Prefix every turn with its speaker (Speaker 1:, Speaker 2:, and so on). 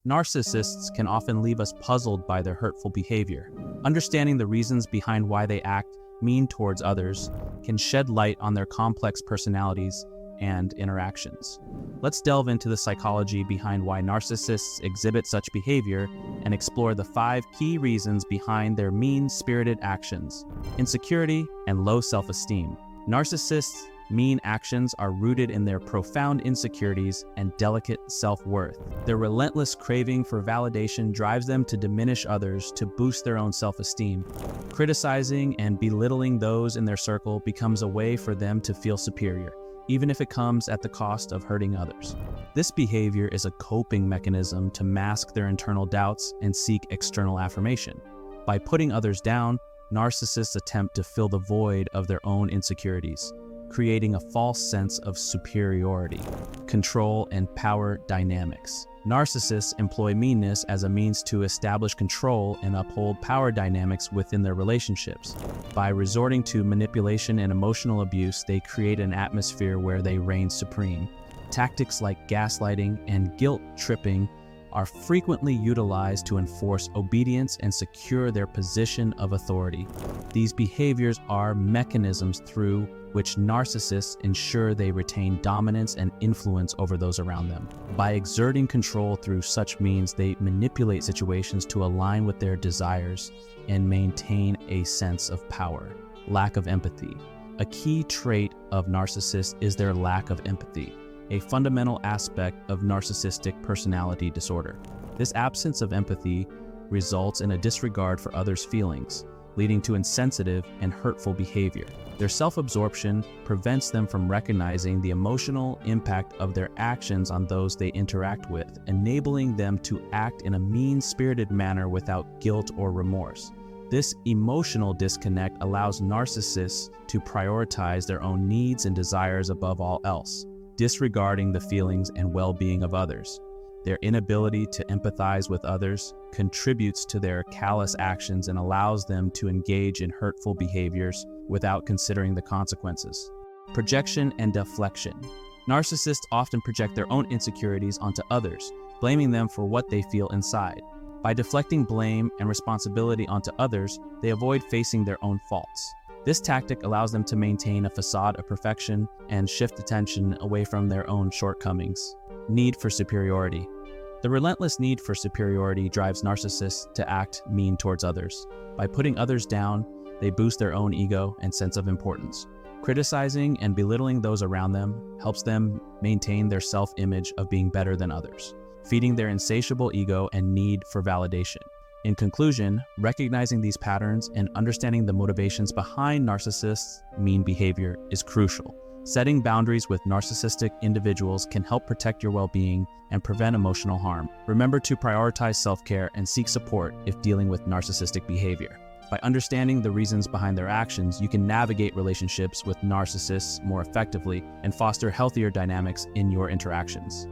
Speaker 1: Narcissists can often leave us puzzled by their hurtful behavior. Understanding the reasons behind why they act mean towards others can shed light on their complex personalities and interactions. Let's delve into the psychology behind why narcissists exhibit such behavior and explore the 5 key reasons behind their mean-spirited actions. Insecurity and low self-esteem. Narcissists' mean actions are rooted in their profound insecurities and delicate self-worth. Their relentless craving for validation drives them to diminish others to boost their own self-esteem. Criticizing and belittling those in their circle becomes a way for them to feel superior, even if it comes at the cost of hurting others. This behavior is a coping mechanism to mask their internal doubts and seek external affirmation. By putting others down, narcissists attempt to fill the void of their own insecurities, creating a false sense of superiority. Control and power dynamics. Narcissists employ meanness as a means to establish control and uphold power dynamics within their relationships. By resorting to manipulation and emotional abuse, they create an atmosphere where they reign supreme. Tactics like gaslighting and guilt tripping are frequently utilized to enforce obedience and secure their position of authority. These behaviors are mechanisms through which narcissists ensure they retain dominance and influence over those around them. By exerting control through such means, they manipulate situations to align with their desires and maintain a sense of power. Lack of empathy. A key trait of narcissists is their lack of empathy, a fundamental aspect of narcissistic personality disorder. This absence of empathy results in a disregard for others' feelings, leading to insensitive and hurtful behavior. Their self-absorption prevents them from recognizing the emotional impact of their actions on those they interact with, enabling them to act in a mean-spirited manner without guilt or remorse. This emotional disconnect allows narcissists to prioritize their own needs and desires above all else, disregarding the feelings and well-being of others. Their inability to empathize with others contributes to their callous actions and allows them to engage in hurtful behaviors without considering the consequences. Projection and deflection. Narcissists often project their own insecurities onto others, blaming them for what they feel inside. By deflecting blame and responsibility onto others, they avoid facing their own faults. This tactic allows them to maintain a facade of perfection and shift attention away from their own shortcomings. Need for superiority. The relentless need for superiority drives narcissists to act mean towards others. By putting others down, they boost their own ego and sense of importance. Criticizing and belittling those around them helps them maintain their self-image of being better than others, feeding their insatiable ego and need for validation. In conclusion, recognizing these patterns and understanding the motivations behind narcissists' mean behavior is crucial. Setting boundaries with narcissistic individuals can help protect your well-being and prevent emotional harm. Remember to prioritize self-care and seek support if dealing with narcissistic behavior. By understanding the reasons behind their actions, you can navigate relationships with narcissists more effectively and foster healthier dynamics in your interactions.